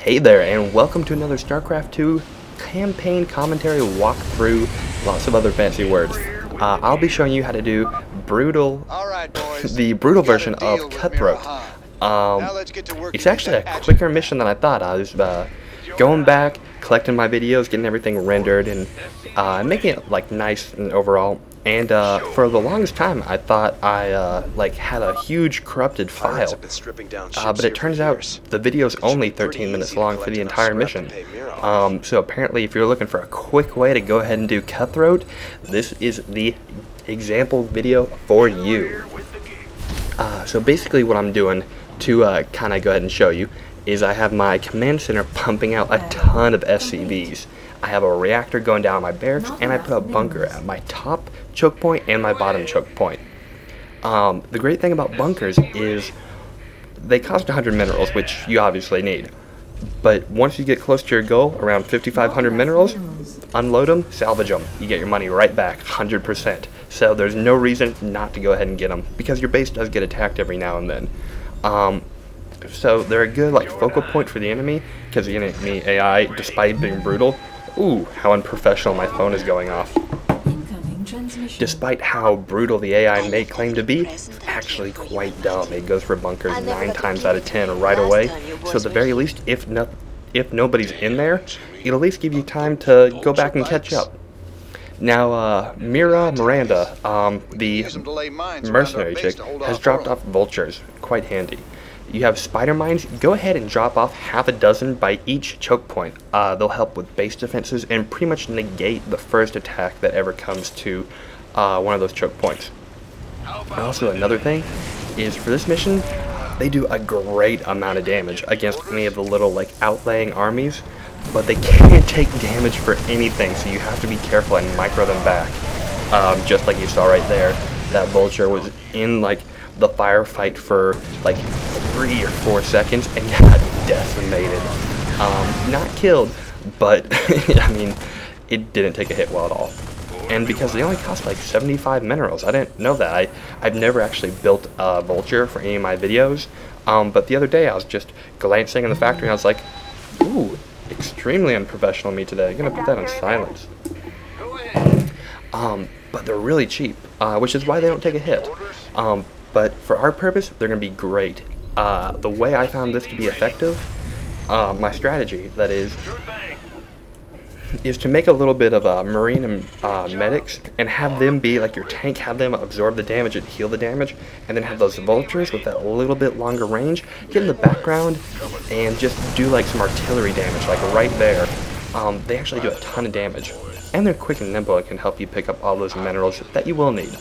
Hey there, and welcome to another Starcraft 2 campaign commentary walkthrough, lots of other fancy words. I'll be showing you how to do brutal, the brutal version of Cutthroat. It's actually a quicker mission than I thought. I was going back, collecting my videos, getting everything rendered, and making it like nice and overall. And for the longest time, I thought I had a huge corrupted file, but it turns out the video's only 13 minutes long for the entire mission. So apparently, if you're looking for a quick way to go ahead and do Cutthroat, this is the example video for you. So basically, what I'm doing to kind of go ahead and show you is I have my command center pumping out a ton of SCVs. I have a reactor going down my barracks, and I put a bunker at my top choke point and my bottom choke point. The great thing about bunkers is they cost 100 minerals, which you obviously need. But once you get close to your goal, around 5,500 minerals, unload them, salvage them. You get your money right back, 100%. So there's no reason not to go ahead and get them, because your base does get attacked every now and then. So they're a good focal point for the enemy, because the enemy AI, despite being brutal, ooh, how unprofessional my phone is going off. Despite how brutal the AI may claim to be, it's actually quite dumb. It goes for bunkers 9 times out of 10 right away. So at the very least, if nobody's in there, it'll at least give you time to go back and catch up. Now, Miranda, the mercenary chick, has dropped off vultures. Quite handy. You have spider mines. Go ahead and drop off half a dozen by each choke point. They'll help with base defenses and pretty much negate the first attack that ever comes to one of those choke points. Also, another thing is for this mission, they do a great amount of damage against any of the little outlaying armies, but they can't take damage for anything, so you have to be careful and micro them back. Just like you saw right there, that vulture was in the firefight for 3 or 4 seconds and got decimated. Not killed, but I mean, it didn't take a hit well at all. And because they only cost 75 minerals, I didn't know that. I've never actually built a vulture for any of my videos, but the other day I was just glancing in the factory and I was like, ooh, extremely unprofessional of me today. I'm gonna put that on silence. But they're really cheap, which is why they don't take a hit. But for our purpose, they're going to be great. The way I found this to be effective, my strategy, that is to make a little bit of marine and medics, and have them be like your tank, have them absorb the damage and heal the damage, and then have those vultures with that little bit longer range, get in the background, and just do some artillery damage, right there. They actually do a ton of damage. And they're quick and nimble and can help you pick up all those minerals that you will need.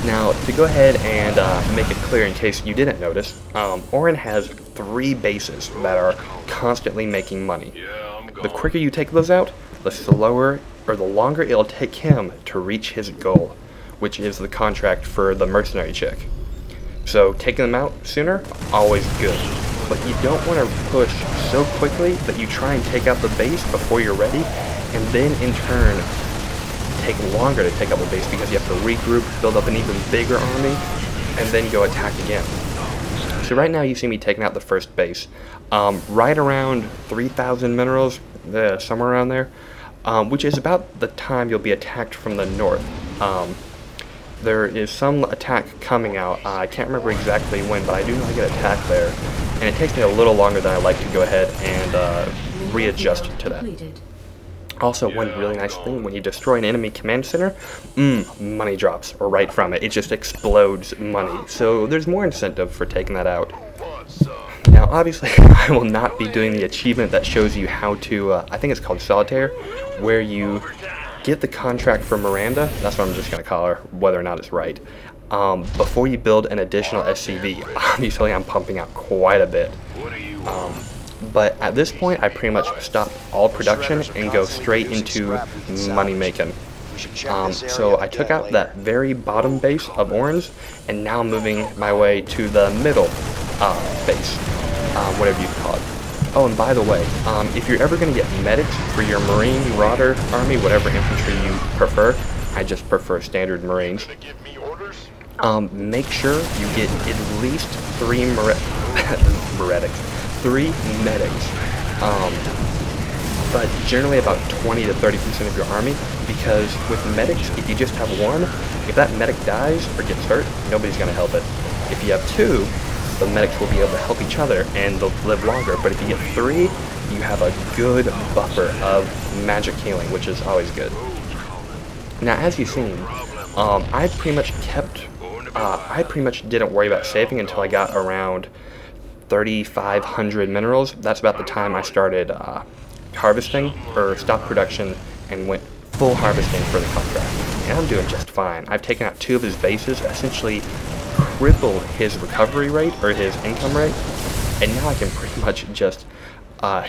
Now, to go ahead and make it clear in case you didn't notice, Orin has 3 bases that are constantly making money. The quicker you take those out, the slower or the longer it'll take him to reach his goal, which is the contract for the mercenary chick. So taking them out sooner, always good. But you don't want to push so quickly that you try and take out the base before you're ready, and then in turn take longer to take out the base because you have to regroup, build up an even bigger army, and then go attack again. So right now you see me taking out the first base, right around 3,000 minerals, somewhere around there, which is about the time you'll be attacked from the north. There is some attack coming out. I can't remember exactly when, but I do know I get attacked there, and it takes me a little longer than I like to go ahead and readjust to that. Also, one really nice thing, when you destroy an enemy command center, money drops right from it. It just explodes money. So there's more incentive for taking that out. Now, obviously, I will not be doing the achievement that shows you how to, I think it's called Solitaire, where you get the contract for Miranda, that's what I'm just going to call her, whether or not it's right, before you build an additional SCV. Obviously, I'm pumping out quite a bit. But at this point, I pretty much stop all production and go straight into money making. So I took out that very bottom base of Orange, and now I'm moving my way to the middle base, whatever you call it. Oh, and by the way, if you're ever going to get medics for your Marine, Marauder army, whatever infantry you prefer, I just prefer standard Marines. Make sure you get at least 3 3 medics, but generally about 20 to 30% of your army, because with medics, if you just have one, if that medic dies or gets hurt, nobody's going to help it. If you have 2, the medics will be able to help each other and they'll live longer, but if you get 3, you have a good buffer of magic healing, which is always good. Now, as you've seen, I pretty much didn't worry about saving until I got around 3,500 minerals. That's about the time I started harvesting, or stopped production, and went full harvesting for the contract. And I'm doing just fine. I've taken out 2 of his bases, essentially crippled his recovery rate, or his income rate, and now I can pretty much just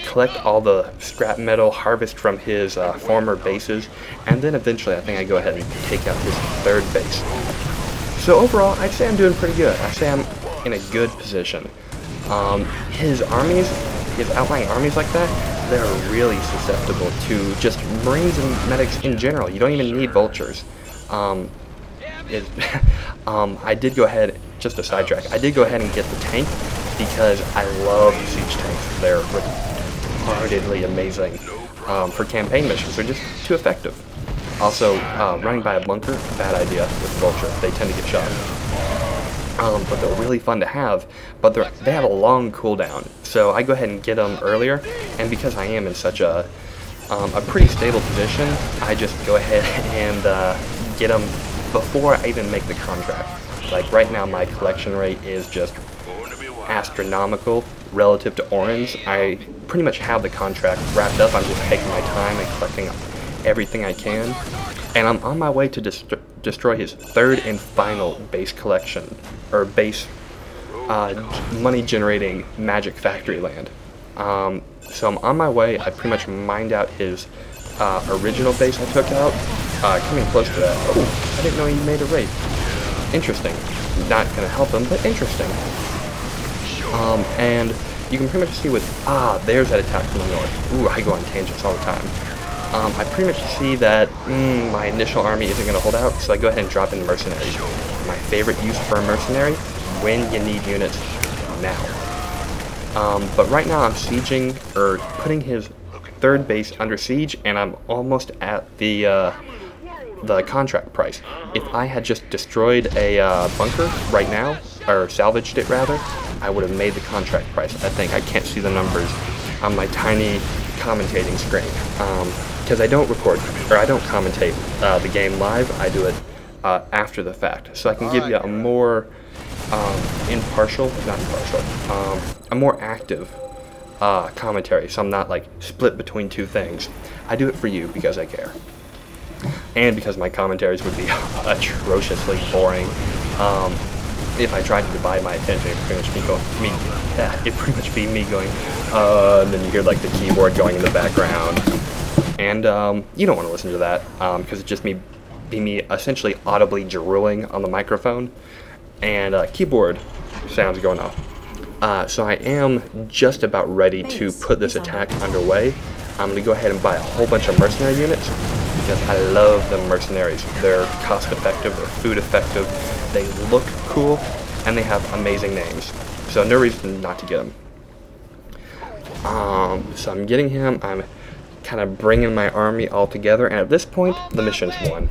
collect all the scrap metal, harvest from his former bases, and then eventually I think I go ahead and take out his 3rd base. So overall, I'd say I'm doing pretty good. I'd say I'm in a good position. His armies, his outlying armies like that, they're really susceptible to just Marines and medics in general. You don't even need vultures. I did go ahead, just a sidetrack, I did go ahead and get the tank because I love siege tanks. They're retardedly amazing for campaign missions. They're just too effective. Also, running by a bunker, bad idea with Vulture. They tend to get shot. But they're really fun to have, but they have a long cooldown. So I go ahead and get them earlier, and because I am in such a pretty stable position, I just go ahead and get them before I even make the contract. Like right now, my collection rate is just astronomical relative to Orange. I pretty much have the contract wrapped up. I'm just taking my time and collecting everything I can, and I'm on my way to destroy his 3rd and final base collection, or base money generating magic factory land. So I'm on my way. I pretty much mined out his original base I took out, coming close to that. Oh, I didn't know he made a raid. Interesting. Not gonna help him, but interesting. And you can pretty much see with, there's that attack from the north. Ooh, I go on tangents all the time. I pretty much see that my initial army isn't going to hold out, so I go ahead and drop in mercenaries. My favorite use for a mercenary, when you need units now. But right now I'm sieging, or putting his 3rd base under siege, and I'm almost at the contract price. If I had just destroyed a bunker right now, or salvaged it rather, I would have made the contract price. I think I can't see the numbers on my tiny commentating screen, because I don't record, or I don't commentate the game live. I do it after the fact, so I can give you a more a more active commentary, so I'm not like split between 2 things. I do it for you because I care, and because my commentaries would be atrociously boring. If I tried to divide my attention, it'd pretty much be me going, and then you hear like the keyboard going in the background, and you don't want to listen to that, because it's just me essentially audibly drooling on the microphone, and keyboard sounds going off. So I am just about ready to put this attack underway. I'm going to go ahead and buy a whole bunch of mercenary units, because I love the mercenaries. They're cost effective, they're food effective, they look cool, and they have amazing names. So no reason not to get them. So I'm getting him, I'm kind of bringing my army all together, and at this point, the mission's won.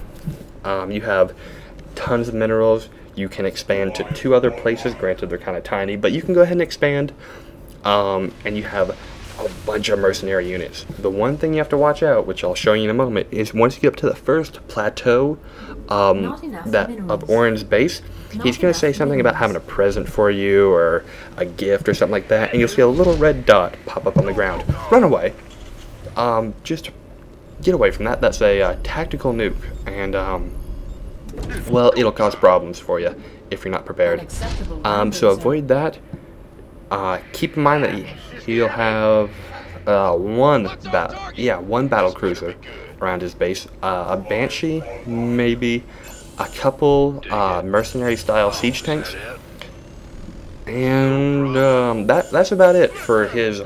You have tons of minerals. You can expand to 2 other places. Granted, they're kind of tiny, but you can go ahead and expand, and you have a bunch of mercenary units. The one thing you have to watch out, which I'll show you in a moment, is once you get up to the first plateau of Orin's base, he's going to say something about having a present for you, or a gift, or something like that, and you'll see a little red dot pop up on the ground. Run away. Just get away from that. That's a tactical nuke, and well, it'll cause problems for you if you're not prepared. So avoid that. Keep in mind that he'll have one battle cruiser around his base, a Banshee, maybe a couple mercenary style siege tanks, and that's about it for his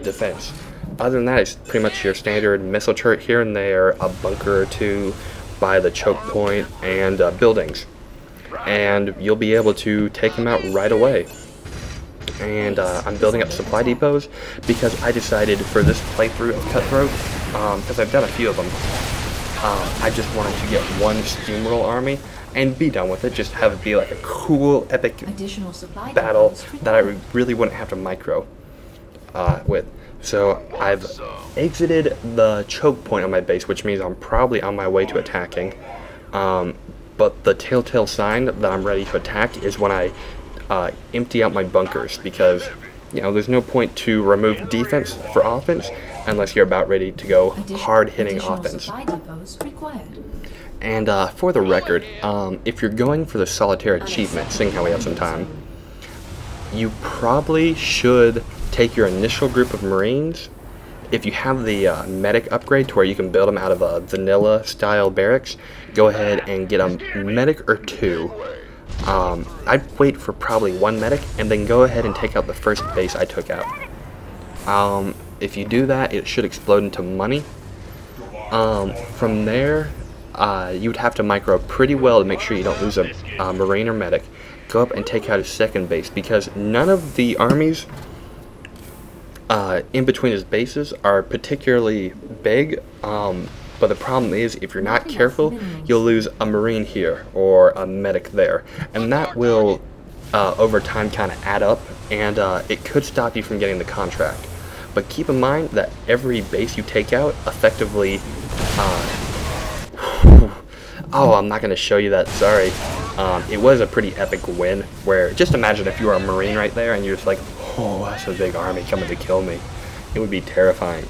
defense. Other than that, it's pretty much your standard missile turret here and there, a bunker or 2 by the choke point, and buildings, and you'll be able to take him out right away. and I'm building up supply depots because I decided for this playthrough of Cutthroat, because I've done a few of them, I just wanted to get one steamroll army and be done with it, just have it be like a cool, epic battle that I really wouldn't have to micro with. So I've exited the choke point on my base, which means I'm probably on my way to attacking. But the telltale sign that I'm ready to attack is when I empty out my bunkers, because you know there's no point to remove defense for offense unless you're about ready to go hard-hitting offense. And for the record, if you're going for the solitaire achievement, seeing how we have some time, you probably should take your initial group of Marines. If you have the medic upgrade to where you can build them out of a vanilla style barracks, go ahead and get a medic or two. I'd wait for probably one medic and then go ahead and take out the first base I took out. If you do that, it should explode into money. From there, you would have to micro pretty well to make sure you don't lose a Marine or medic. Go up and take out his second base, because none of the armies in between his bases are particularly big, but the problem is if you're not careful, you'll lose a Marine here or a medic there, and that will over time kind of add up, and it could stop you from getting the contract. But keep in mind that every base you take out effectively oh, I'm not going to show you that, sorry. It was a pretty epic win, where just imagine if you were a Marine right there and you're just like, oh, that's a big army coming to kill me. It would be terrifying.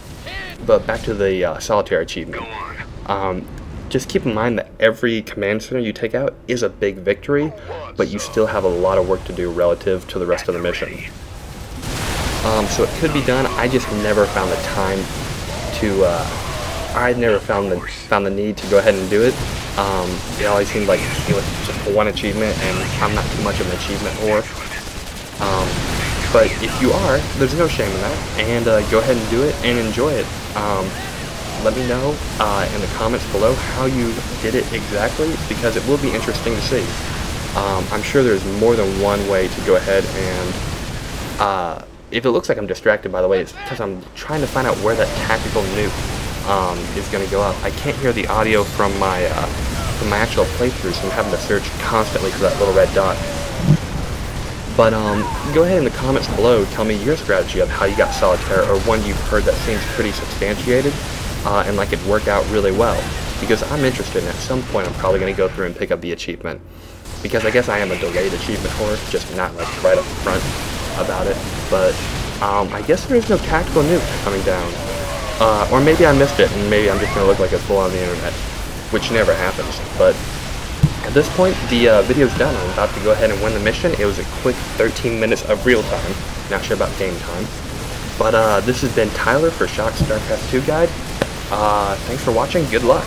But back to the solitaire achievement. Just keep in mind that every command center you take out is a big victory, but you still have a lot of work to do relative to the rest of the mission. So it could be done. I just never found the time to, I never found the need to go ahead and do it. It always seemed like it was just one achievement, and I'm not too much of an achievement whore. But if you are, there's no shame in that, and go ahead and do it and enjoy it. Let me know in the comments below how you did it exactly, because it will be interesting to see. I'm sure there's more than one way to go ahead and, if it looks like I'm distracted, by the way, it's because I'm trying to find out where that tactical nuke is going to go up. I can't hear the audio from my actual playthrough, so I'm having to search constantly for that little red dot. But go ahead in the comments below, tell me your strategy of how you got solitaire, or one you've heard that seems pretty substantiated and like it'd work out really well. Because I'm interested, and at some point I'm probably going to go through and pick up the achievement. Because I guess I am a delayed achievement whore, just not like right up front about it. But I guess there is no tactical nuke coming down. Or maybe I missed it, and maybe I'm just going to look like a fool on the internet, which never happens. But at this point, the video's done. I'm about to go ahead and win the mission. It was a quick 13 minutes of real time. Not sure about game time. But this has been Tyler for Shock Starcraft 2 Guide. Thanks for watching. Good luck.